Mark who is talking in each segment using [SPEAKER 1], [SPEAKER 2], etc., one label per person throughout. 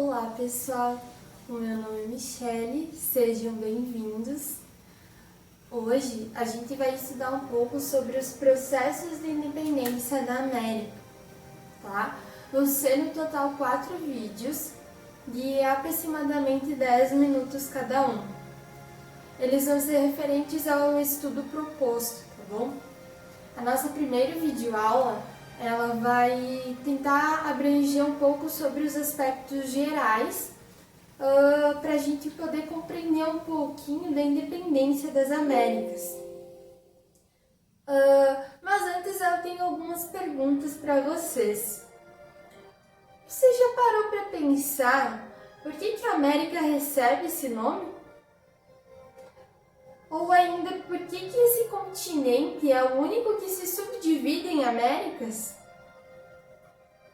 [SPEAKER 1] Olá pessoal, o meu nome é Michele, sejam bem-vindos. Hoje a gente vai estudar um pouco sobre os processos de independência da América, tá? Vão ser no total 4 vídeos de aproximadamente 10 minutos cada um. Eles vão ser referentes ao estudo proposto, tá bom? A nossa primeira videoaula ela vai tentar abranger um pouco sobre os aspectos gerais para a gente poder compreender um pouquinho da independência das Américas. Mas antes eu tenho algumas perguntas para vocês. Você já parou para pensar por que a América recebe esse nome? Ou ainda, por que esse continente é o único que se subdivide em Américas?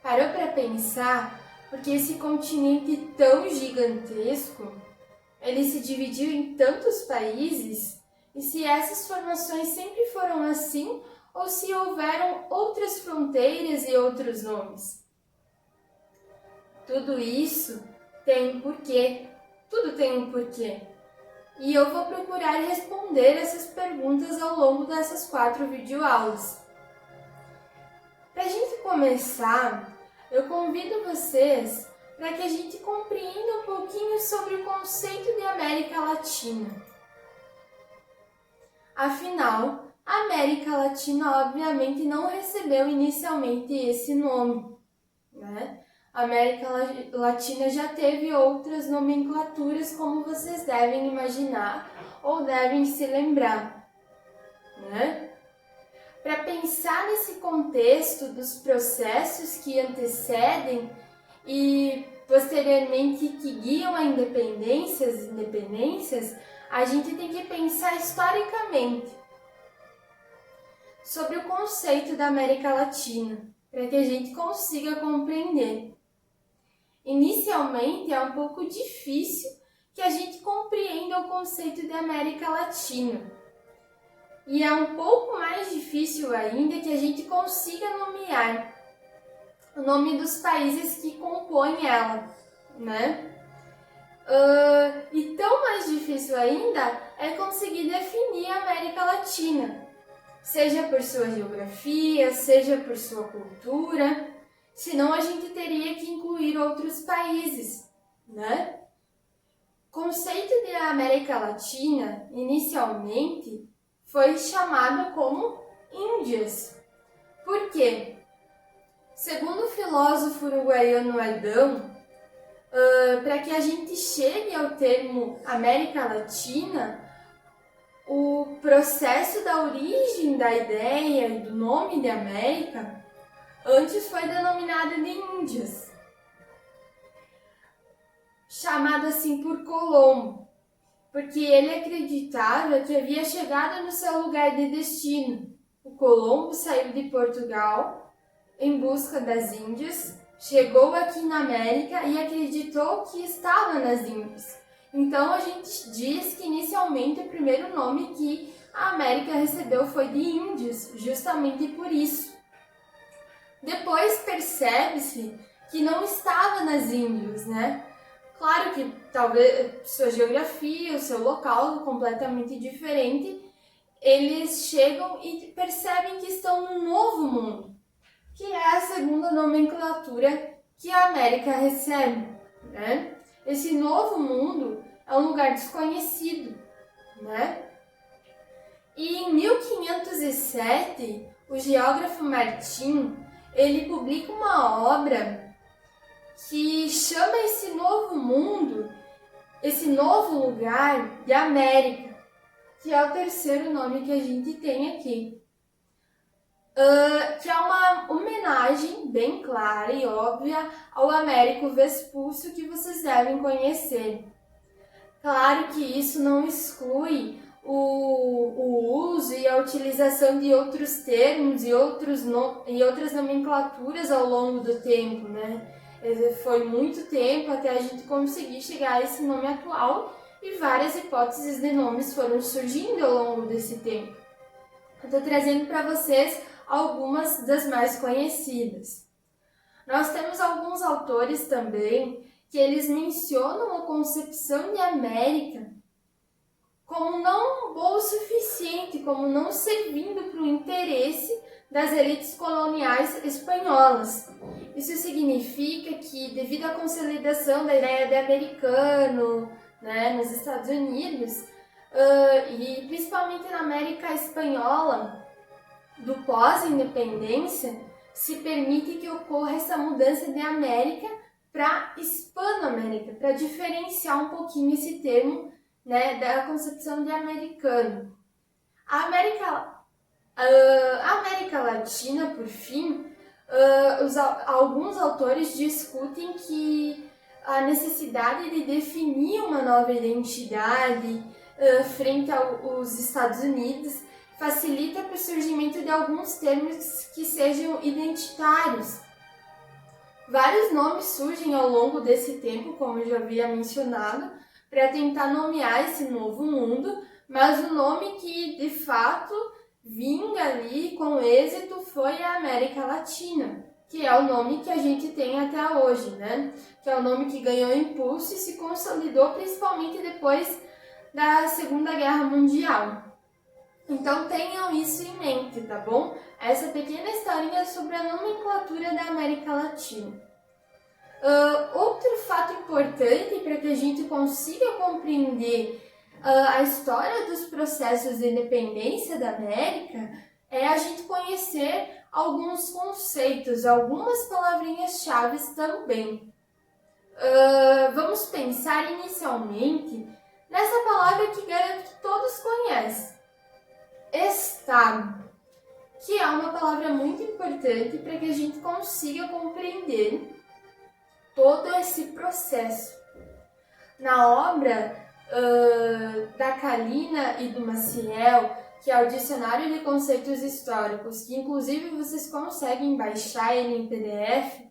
[SPEAKER 1] Parou para pensar porque esse continente tão gigantesco, ele se dividiu em tantos países? E se essas formações sempre foram assim, ou se houveram outras fronteiras e outros nomes? Tudo isso tem um porquê, tudo tem um porquê. E eu vou procurar responder essas perguntas ao longo dessas 4 videoaulas. Para a gente começar, eu convido vocês para que a gente compreenda um pouquinho sobre o conceito de América Latina. Afinal, a América Latina obviamente não recebeu inicialmente esse nome, né? A América Latina já teve outras nomenclaturas, como vocês devem imaginar ou devem se lembrar, né? Para pensar nesse contexto dos processos que antecedem e posteriormente que guiam as independências, a gente tem que pensar historicamente sobre o conceito da América Latina, para que a gente consiga compreender. Inicialmente, é um pouco difícil que a gente compreenda o conceito de América Latina. E é um pouco mais difícil ainda que a gente consiga nomear o nome dos países que compõem ela, né? E tão mais difícil ainda é conseguir definir a América Latina, seja por sua geografia, seja por sua cultura. Senão a gente teria que incluir outros países, né? O conceito de América Latina, inicialmente, foi chamado como Índias. Por quê? Segundo o filósofo uruguaiano Aldão, para que a gente chegue ao termo América Latina, o processo da origem da ideia e do nome de América antes foi denominada de Índias, chamado assim por Colombo, porque ele acreditava que havia chegado no seu lugar de destino. O Colombo saiu de Portugal em busca das Índias, chegou aqui na América e acreditou que estava nas Índias. Então a gente diz que inicialmente o primeiro nome que a América recebeu foi de Índios, justamente por isso. Depois percebe-se que não estava nas Índias, né? Claro que talvez sua geografia, o seu local completamente diferente, eles chegam e percebem que estão num novo mundo, que é a segunda nomenclatura que a América recebe, né? Esse novo mundo é um lugar desconhecido, né? E em 1507, o geógrafo Martin ele publica uma obra que chama esse novo mundo, esse novo lugar de América, que é o terceiro nome que a gente tem aqui. Que é uma homenagem bem clara e óbvia ao Américo Vespúcio, que vocês devem conhecer. Claro que isso não exclui o uso e a utilização de outros termos e outras nomenclaturas ao longo do tempo, né? Foi muito tempo até a gente conseguir chegar a esse nome atual e várias hipóteses de nomes foram surgindo ao longo desse tempo. Eu estou trazendo para vocês algumas das mais conhecidas. Nós temos alguns autores também que eles mencionam a concepção de América como não boa o suficiente, como não servindo para o interesse das elites coloniais espanholas. Isso significa que, devido à consolidação da ideia de americano, né, nos Estados Unidos, e principalmente na América Espanhola, do pós-independência, se permite que ocorra essa mudança de América para Hispano-América, para diferenciar um pouquinho esse termo, né, da concepção de americano. A América Latina, por fim, alguns autores discutem que a necessidade de definir uma nova identidade frente aos Estados Unidos facilita para o surgimento de alguns termos que sejam identitários. Vários nomes surgem ao longo desse tempo, como eu já havia mencionado, para tentar nomear esse novo mundo, mas o nome que de fato vinga ali com êxito foi a América Latina, que é o nome que a gente tem até hoje, né? Que é o nome que ganhou impulso e se consolidou principalmente depois da Segunda Guerra Mundial. Então tenham isso em mente, tá bom? Essa pequena historinha sobre a nomenclatura da América Latina. Outro fato importante para que a gente consiga compreender a história dos processos de independência da América é a gente conhecer alguns conceitos, algumas palavrinhas-chave também. Vamos pensar inicialmente nessa palavra que garanto que todos conhecem. Estado, que é uma palavra muito importante para que a gente consiga compreender todo esse processo. Na obra da Kalina e do Maciel, que é o Dicionário de Conceitos Históricos, que inclusive vocês conseguem baixar ele em PDF,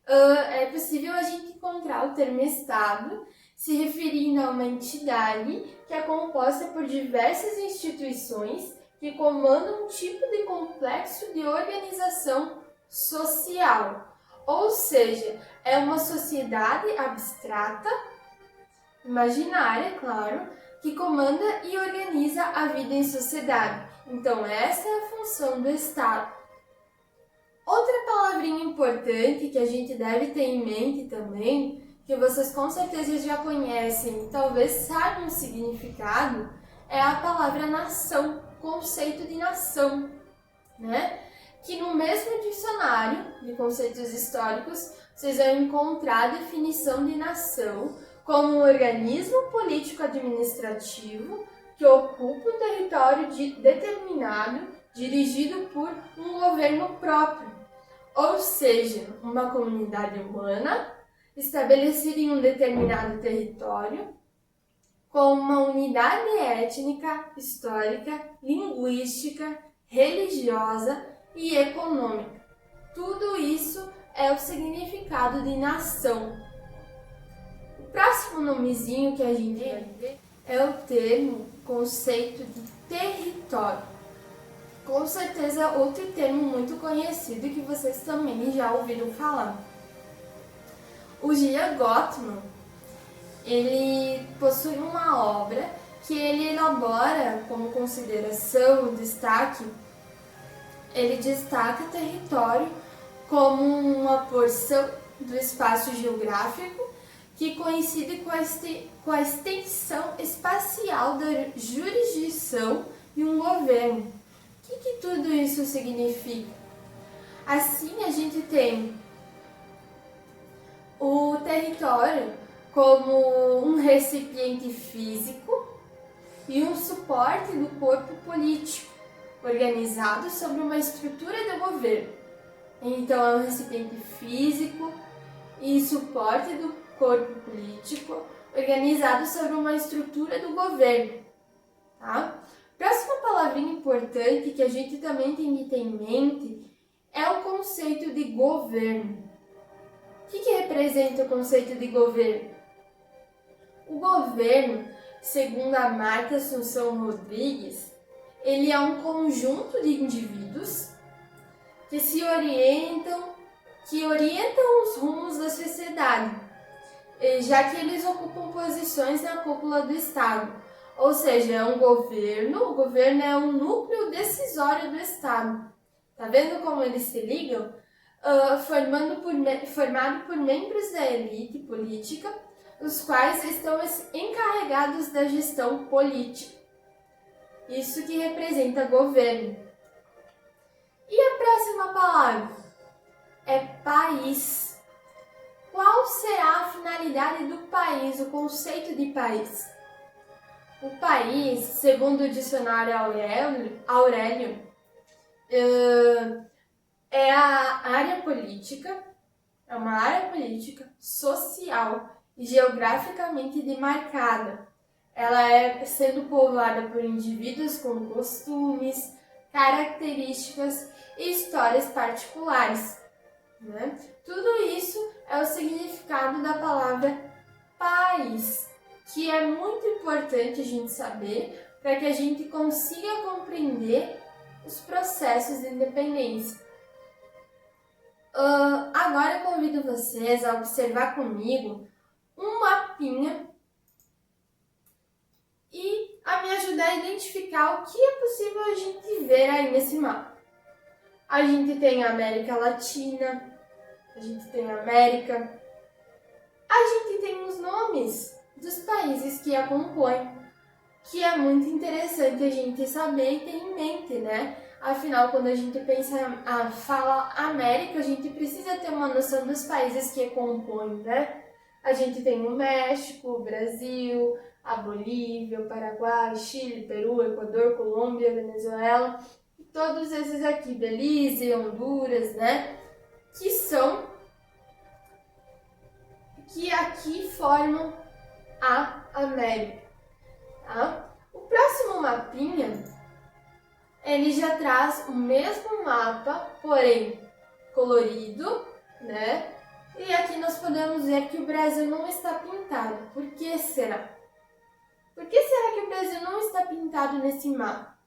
[SPEAKER 1] é possível a gente encontrar o termo Estado se referindo a uma entidade que é composta por diversas instituições que comandam um tipo de complexo de organização social. Ou seja, é uma sociedade abstrata, imaginária, claro, que comanda e organiza a vida em sociedade. Então, essa é a função do Estado. Outra palavrinha importante que a gente deve ter em mente também, que vocês com certeza já conhecem e talvez saibam o significado, é a palavra nação, conceito de nação, né? Que no mesmo dicionário de conceitos históricos, vocês vão encontrar a definição de nação como um organismo político-administrativo que ocupa um território determinado, dirigido por um governo próprio, ou seja, uma comunidade humana estabelecida em um determinado território, com uma unidade étnica, histórica, linguística, religiosa e econômica. Tudo isso é o significado de nação. O próximo nomezinho que a gente vai ver é o termo, conceito de território. Com certeza outro termo muito conhecido que vocês também já ouviram falar. O Gia Gottman, ele possui uma obra que ele elabora como consideração, destaque. Ele destaca território como uma porção do espaço geográfico que coincide com a extensão espacial da jurisdição de um governo. O que tudo isso significa? Assim, a gente tem o território como um recipiente físico e um suporte do corpo político, organizado sobre uma estrutura de governo. Então, é um recipiente físico e suporte do corpo político, organizado sobre uma estrutura do governo. Tá? Próxima palavrinha importante que a gente também tem que ter em mente é o conceito de governo. O que representa o conceito de governo? O governo, segundo a Marta Assunção Rodrigues, ele é um conjunto de indivíduos que orientam os rumos da sociedade, já que eles ocupam posições na cúpula do Estado. Ou seja, é um governo, o governo é um núcleo decisório do Estado. Tá vendo como eles se ligam? Formado por membros da elite política, os quais estão encarregados da gestão política. Isso que representa governo. E a próxima palavra é país. Qual será a finalidade do país, o conceito de país? O país, segundo o dicionário Aurélio, é uma área política, social e geograficamente demarcada. Ela é sendo povoada por indivíduos com costumes, características e histórias particulares, né? Tudo isso é o significado da palavra país, que é muito importante a gente saber para que a gente consiga compreender os processos de independência. Agora eu convido vocês a observar comigo um mapinha e a me ajudar a identificar o que é possível a gente ver aí nesse mapa. A gente tem a América Latina, a gente tem a América, a gente tem os nomes dos países que a compõem, que é muito interessante a gente saber e ter em mente, né? Afinal, quando a gente fala América, a gente precisa ter uma noção dos países que a compõem, né? A gente tem o México, o Brasil, a Bolívia, o Paraguai, Chile, Peru, Equador, Colômbia, Venezuela, e todos esses aqui, Belize, Honduras, né? Que aqui formam a América, tá? O próximo mapinha, ele já traz o mesmo mapa, porém colorido, né? E aqui nós podemos ver que o Brasil não está pintado. Por que será? Por que será que o Brasil não está pintado nesse mapa?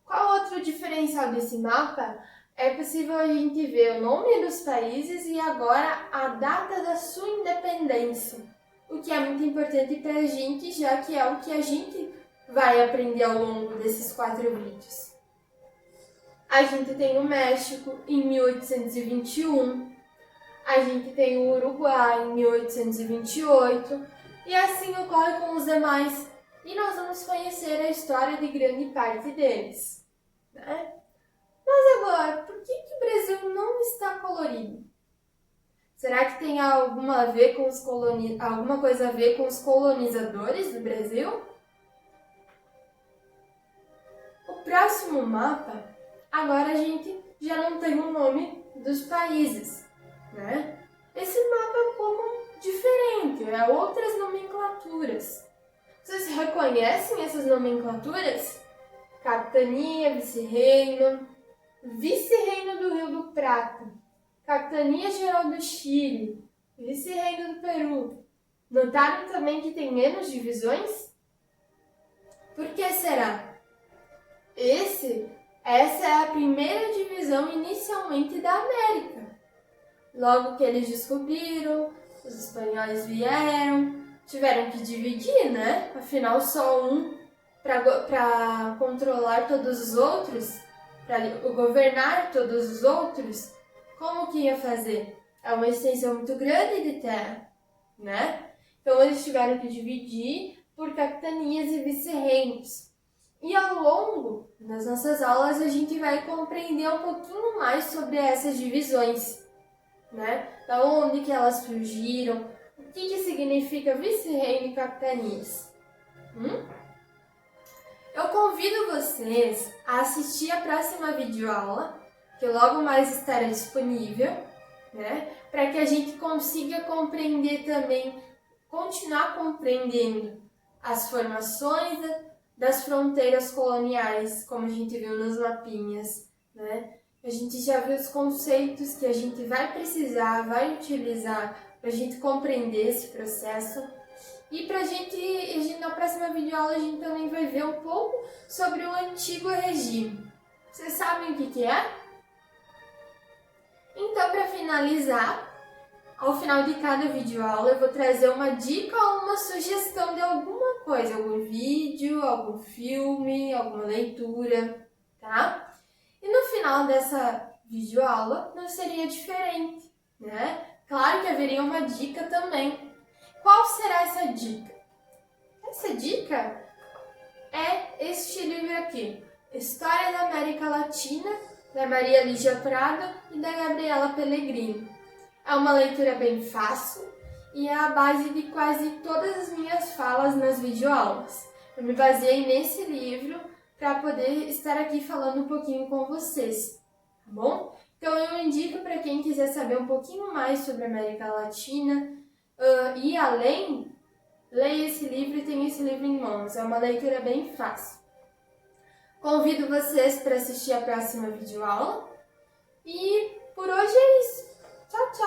[SPEAKER 1] Qual outro diferencial desse mapa? É possível a gente ver o nome dos países e agora a data da sua independência, o que é muito importante para a gente, já que é o que a gente vai aprender ao longo desses 4 vídeos. A gente tem o México em 1821, a gente tem o Uruguai em 1828, e assim ocorre com os demais, e nós vamos conhecer a história de grande parte deles, né? Mas agora, por que o Brasil não está colorido? Será que tem alguma coisa a ver com os colonizadores do Brasil? O próximo mapa, agora a gente já não tem o nome dos países, né? Esse mapa é um pouco diferente, é outras nomenclaturas. Vocês reconhecem essas nomenclaturas? Capitania, vice-reino, vice-reino do Rio do Prata, Capitania Geral do Chile, vice-reino do Peru. Notaram também que tem menos divisões? Por que será? Essa é a primeira divisão inicialmente da América. Logo que eles descobriram, os espanhóis vieram, tiveram que dividir, né? Afinal, só um para controlar todos os outros, para governar todos os outros. Como que ia fazer? É uma extensão muito grande de terra, né? Então eles tiveram que dividir por capitanias e vice-reinos. E ao longo das nossas aulas a gente vai compreender um pouquinho mais sobre essas divisões, né? Da onde que elas surgiram, o que significa vice-reino e capitanias. Eu convido vocês a assistir a próxima videoaula, que logo mais estará disponível, né? Para que a gente consiga compreender também, continuar compreendendo as formações das fronteiras coloniais, como a gente viu nos mapinhas, né? A gente já viu os conceitos que a gente vai precisar, vai utilizar para a gente compreender esse processo. E na próxima videoaula a gente também vai ver um pouco sobre o Antigo Regime. Vocês sabem o que é? Então, para finalizar, ao ao final de cada videoaula eu vou trazer uma dica ou uma sugestão de alguma coisa, algum vídeo, algum filme, alguma leitura, tá? E no final dessa videoaula não seria diferente, né? Claro que haveria uma dica também. Qual será essa dica? Essa dica é este livro aqui, História da América Latina, da Maria Lígia Prado e da Gabriela Pellegrini. É uma leitura bem fácil e é a base de quase todas as minhas falas nas videoaulas. Eu me baseei nesse livro para poder estar aqui falando um pouquinho com vocês, tá bom? Então eu indico para quem quiser saber um pouquinho mais sobre a América Latina e além, leia esse livro e tenha esse livro em mãos. É uma leitura bem fácil. Convido vocês para assistir a próxima videoaula e por hoje é isso. Tchau, tchau!